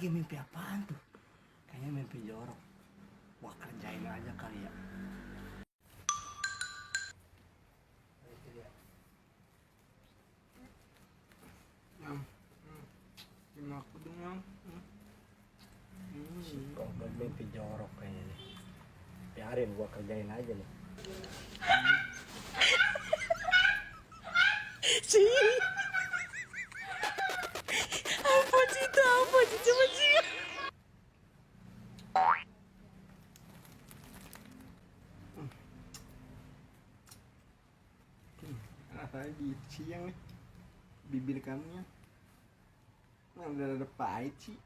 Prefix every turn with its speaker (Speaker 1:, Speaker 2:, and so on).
Speaker 1: lagi mimpi apaan tuh? Kayaknya mimpi jorok. Wah, kerjain aja kali ya.
Speaker 2: Yang aku dong.
Speaker 1: Kok mimpi jorok kayaknya nih. Biarin gua kerjain aja nih.
Speaker 3: Apa sih itu? Apa sih? Coba sih.
Speaker 2: Rasanya di siang nih. Bibir kamu ya. Nah, udah ada pahit sih.